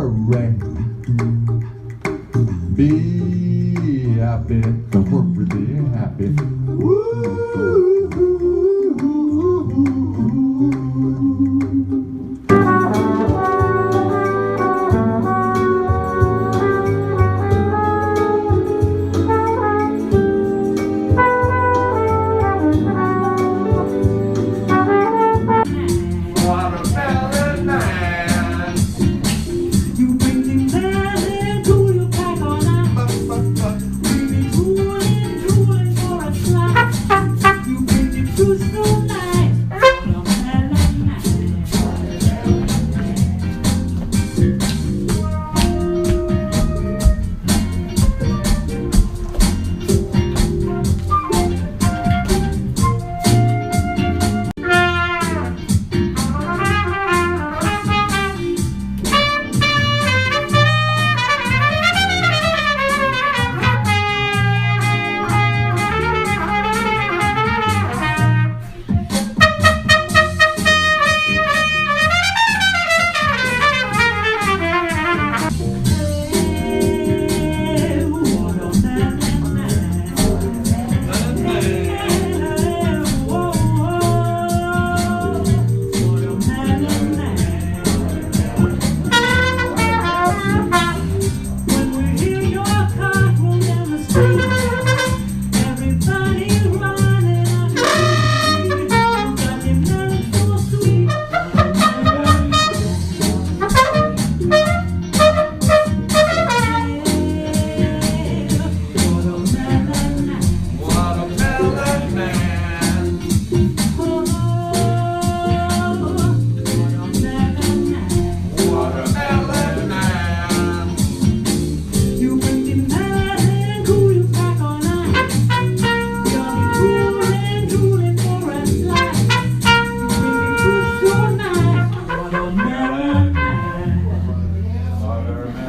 rain. Be happy, corporately happy. Watermelon man. You bring me mad into your pack all night. We be drooling for a slide. You bring me through so night. Watermelon man.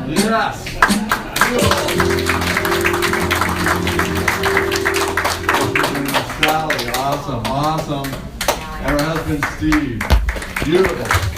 Yes. Sally, awesome. And her husband Steve. Beautiful.